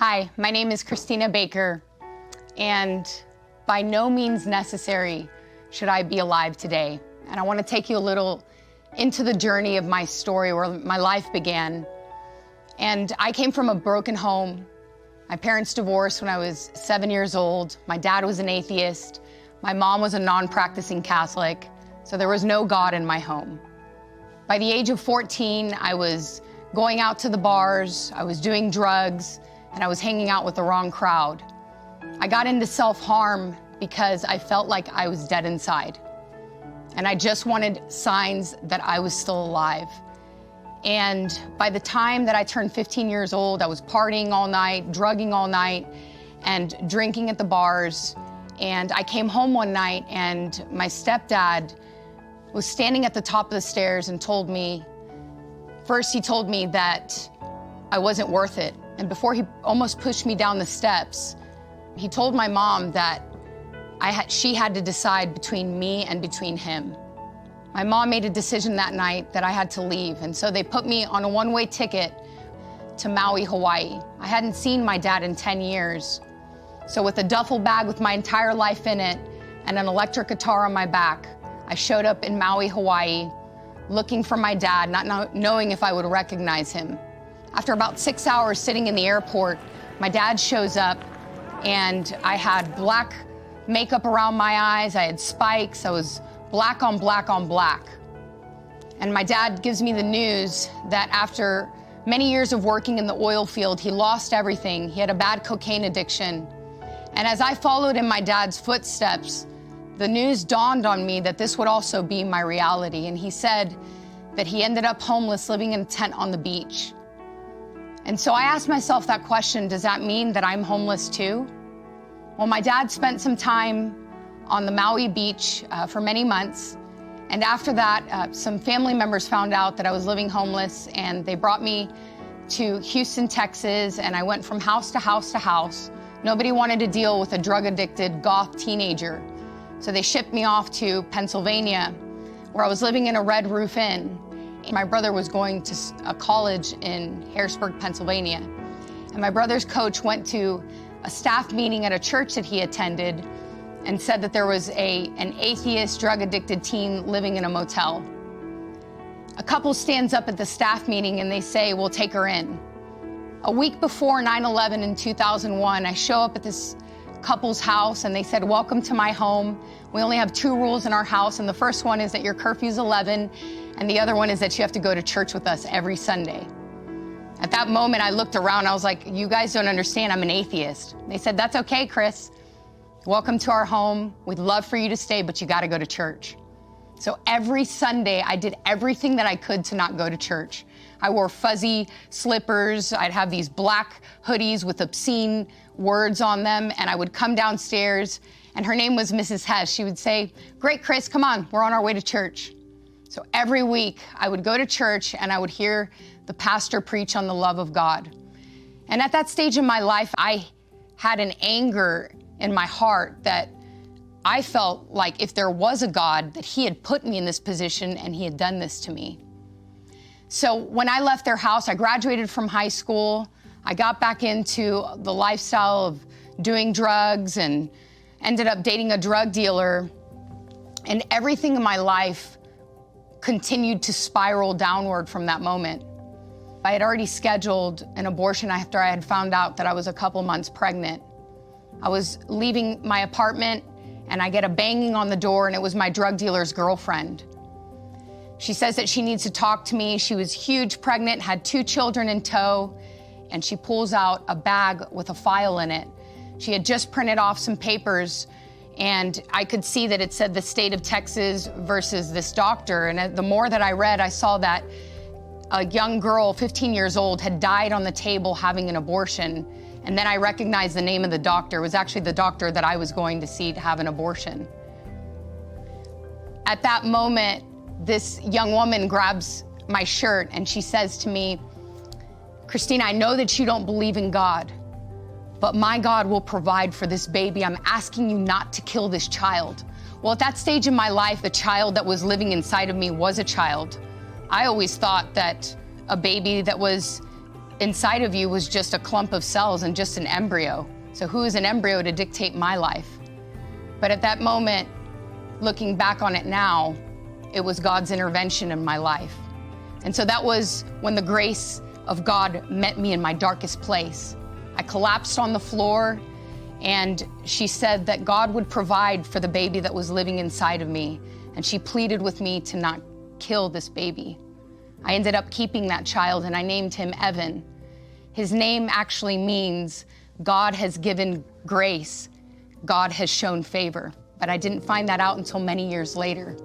Hi, my name is Christina Baker, and by no means necessary should I be alive today. And I want to take you a little into the journey of my story, where my life began. And I came from a broken home. My parents divorced when I was 7 years old. My dad was an atheist. My mom was a non-practicing Catholic, so there was no God in my home. By the age of 14, I was going out to the bars, I was doing drugs, and I was hanging out with the wrong crowd. I got into self-harm because I felt like I was dead inside. And I just wanted signs that I was still alive. And by the time that I turned 15 years old, I was partying all night, drugging all night, and drinking at the bars. And I came home one night and my stepdad was standing at the top of the stairs and told me, first he told me that I wasn't worth it. And before he almost pushed me down the steps, he told my mom that she had to decide between me and between him. My mom made a decision that night that I had to leave, and so they put me on a one-way ticket to Maui, Hawaii. I hadn't seen my dad in 10 years. So with a duffel bag with my entire life in it and an electric guitar on my back, I showed up in Maui, Hawaii, looking for my dad, not knowing if I would recognize him. After about 6 hours sitting in the airport, my dad shows up, and I had black makeup around my eyes, I had spikes, I was black on black on black. And my dad gives me the news that after many years of working in the oil field, he lost everything. He had a bad cocaine addiction. And as I followed in my dad's footsteps, the news dawned on me that this would also be my reality. And he said that he ended up homeless, living in a tent on the beach. And so I asked myself that question, does that mean that I'm homeless too? Well, my dad spent some time on the Maui beach for many months. And after that, some family members found out that I was living homeless, and they brought me to Houston, Texas, and I went from house to house to house. Nobody wanted to deal with a drug-addicted goth teenager. So they shipped me off to Pennsylvania, where I was living in a Red Roof Inn. My brother was going to a college in Harrisburg, Pennsylvania. And my brother's coach went to a staff meeting at a church that he attended and said that there was an atheist, drug-addicted teen living in a motel. A couple stands up at the staff meeting and they say, we'll take her in. A week before 9/11 in 2001, I show up at this couple's house and they said, welcome to my home. We only have 2 rules in our house, and the first one is that your curfew's 11, and the other one is that you have to go to church with us every Sunday. At that moment, I looked around, I was like, you guys don't understand, I'm an atheist. They said, that's okay, Chris. Welcome to our home. We'd love for you to stay, but you gotta go to church. So every Sunday, I did everything that I could to not go to church. I wore fuzzy slippers. I'd have these black hoodies with obscene words on them, and I would come downstairs, and her name was Mrs. Hess. She would say, great, Chris, come on, we're on our way to church. So every week, I would go to church, and I would hear the pastor preach on the love of God. And at that stage in my life, I had an anger in my heart that I felt like if there was a God, that he had put me in this position and he had done this to me. So when I left their house, I graduated from high school. I got back into the lifestyle of doing drugs and ended up dating a drug dealer. And everything in my life continued to spiral downward from that moment. I had already scheduled an abortion after I had found out that I was a couple months pregnant. I was leaving my apartment and I get a banging on the door, and it was my drug dealer's girlfriend. She says that she needs to talk to me. She was huge, pregnant, had 2 children in tow, and she pulls out a bag with a file in it. She had just printed off some papers, and I could see that it said the state of Texas versus this doctor. And the more that I read, I saw that a young girl, 15 years old, had died on the table having an abortion. And then I recognized the name of the doctor. It was actually the doctor that I was going to see to have an abortion. At that moment, this young woman grabs my shirt and she says to me, Christina, I know that you don't believe in God, but my God will provide for this baby. I'm asking you not to kill this child. Well, at that stage in my life, the child that was living inside of me was a child. I always thought that a baby that was inside of you was just a clump of cells and just an embryo. So who is an embryo to dictate my life? But at that moment, looking back on it now, it was God's intervention in my life. And so that was when the grace of God met me in my darkest place. I collapsed on the floor, and she said that God would provide for the baby that was living inside of me. And she pleaded with me to not kill this baby. I ended up keeping that child, and I named him Evan. His name actually means God has given grace. God has shown favor. But I didn't find that out until many years later.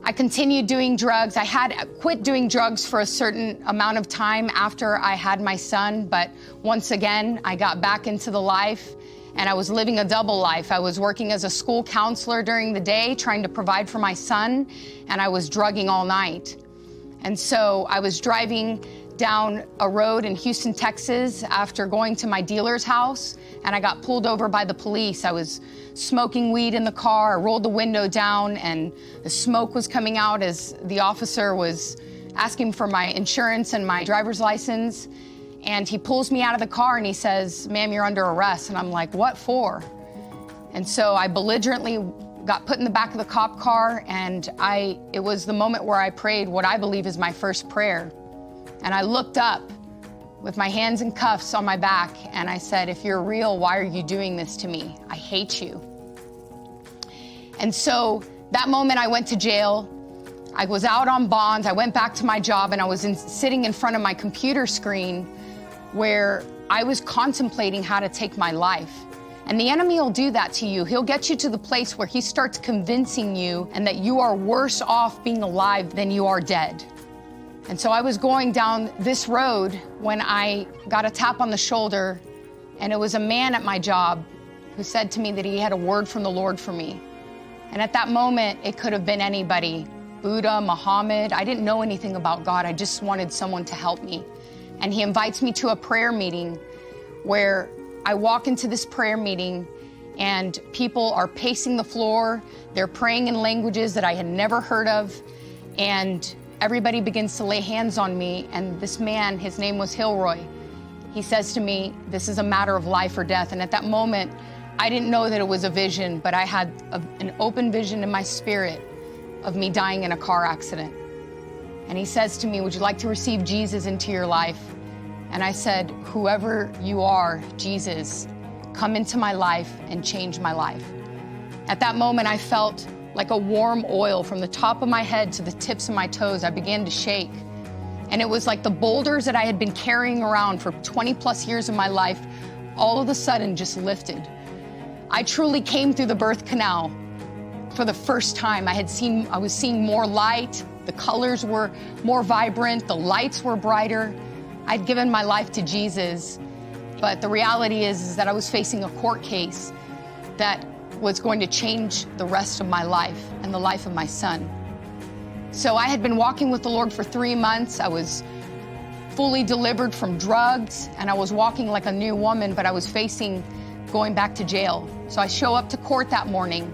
I continued doing drugs. I had quit doing drugs for a certain amount of time after I had my son, but once again, I got back into the life, and I was living a double life. I was working as a school counselor during the day, trying to provide for my son, and I was drugging all night. And so I was driving down a road in Houston, Texas, after going to my dealer's house, and I got pulled over by the police. I was smoking weed in the car. I rolled the window down, and the smoke was coming out as the officer was asking for my insurance and my driver's license. And he pulls me out of the car and he says, "Ma'am, you're under arrest." And I'm like, "What for?" And so I belligerently got put in the back of the cop car, and it was the moment where I prayed what I believe is my first prayer. And I looked up with my hands in cuffs on my back, and I said, "If you're real, why are you doing this to me? I hate you." And so that moment I went to jail. I was out on bond. I went back to my job, and I was sitting in front of my computer screen where I was contemplating how to take my life. And the enemy will do that to you. He'll get you to the place where he starts convincing you and that you are worse off being alive than you are dead. And so I was going down this road when I got a tap on the shoulder, and it was a man at my job who said to me that he had a word from the Lord for me. And at that moment, it could have been anybody, Buddha, Muhammad. I didn't know anything about God. I just wanted someone to help me. And he invites me to a prayer meeting where I walk into this prayer meeting, and people are pacing the floor. They're praying in languages that I had never heard of. And everybody begins to lay hands on me, and this man, his name was Hilroy, he says to me, "This is a matter of life or death." And at that moment, I didn't know that it was a vision, but I had an open vision in my spirit of me dying in a car accident. And he says to me, "Would you like to receive Jesus into your life?" And I said, "Whoever you are, Jesus, come into my life and change my life." At that moment, I felt like a warm oil from the top of my head to the tips of my toes. I began to shake. And it was like the boulders that I had been carrying around for 20 plus years of my life, all of a sudden just lifted. I truly came through the birth canal for the first time. I was seeing more light. The colors were more vibrant. The lights were brighter. I'd given my life to Jesus. But the reality is that I was facing a court case that was going to change the rest of my life and the life of my son. So I had been walking with the Lord for 3 months. I was fully delivered from drugs, and I was walking like a new woman, but I was facing going back to jail. So I show up to court that morning,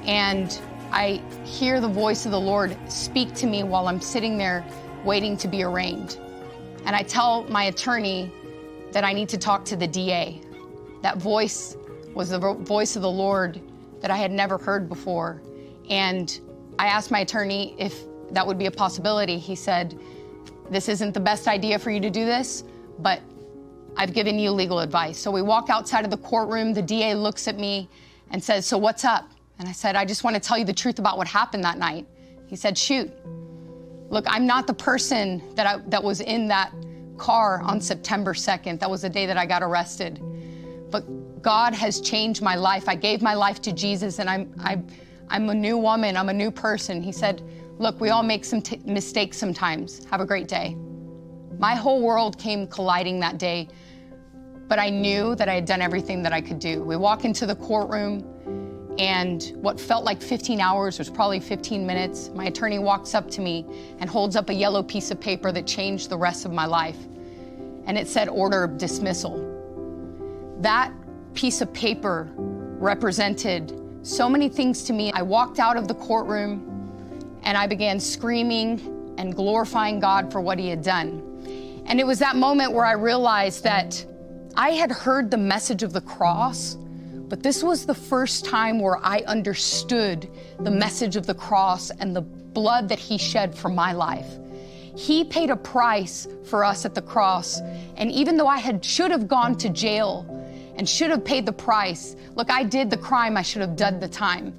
and I hear the voice of the Lord speak to me while I'm sitting there waiting to be arraigned. And I tell my attorney that I need to talk to the DA. That voice was the voice of the Lord that I had never heard before. And I asked my attorney if that would be a possibility. He said, "This isn't the best idea for you to do this, but I've given you legal advice." So we walk outside of the courtroom. The DA looks at me and says, "So what's up?" And I said, "I just want to tell you the truth about what happened that night." He said, "Shoot. Look, I'm not the person that was in that car on September 2nd. That was the day that I got arrested. But God has changed my life. I gave my life to Jesus, and I'm a new woman. I'm a new person." He said, "Look, we all make some mistakes sometimes. Have a great day." My whole world came colliding that day, but I knew that I had done everything that I could do. We walk into the courtroom, and what felt like 15 hours was probably 15 minutes. My attorney walks up to me and holds up a yellow piece of paper that changed the rest of my life. And it said order of dismissal. That piece of paper represented so many things to me. I walked out of the courtroom and I began screaming and glorifying God for what he had done. And it was that moment where I realized that I had heard the message of the cross, but this was the first time where I understood the message of the cross and the blood that he shed for my life. He paid a price for us at the cross. And even though I should have gone to jail and should have paid the price, look, I did the crime, I should have done the time.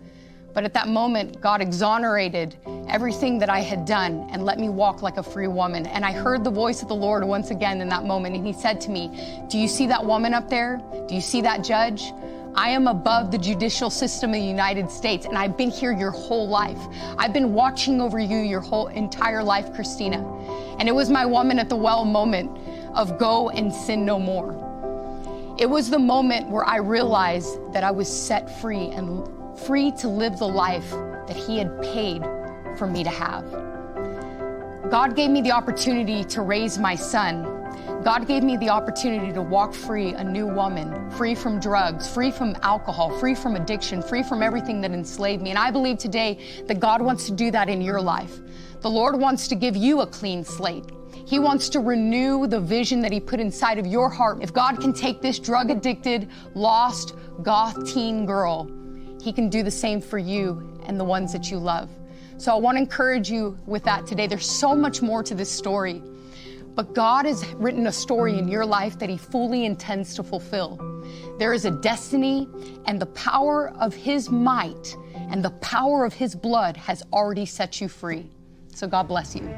But at that moment, God exonerated everything that I had done and let me walk like a free woman. And I heard the voice of the Lord once again in that moment. And he said to me, do you see that woman up there? Do you see that judge? I am above the judicial system of the United States, and I've been here your whole life. I've been watching over you your whole entire life, Christina. And it was my woman at the well moment of go and sin no more. It was the moment where I realized that I was set free and free to live the life that he had paid for me to have. God gave me the opportunity to raise my son. God gave me the opportunity to walk free, a new woman, free from drugs, free from alcohol, free from addiction, free from everything that enslaved me. And I believe today that God wants to do that in your life. The Lord wants to give you a clean slate. He wants to renew the vision that he put inside of your heart. If God can take this drug-addicted, lost, goth teen girl, he can do the same for you and the ones that you love. So I want to encourage you with that today. There's so much more to this story. But God has written a story in your life that he fully intends to fulfill. There is a destiny, and the power of his might and the power of his blood has already set you free. So God bless you.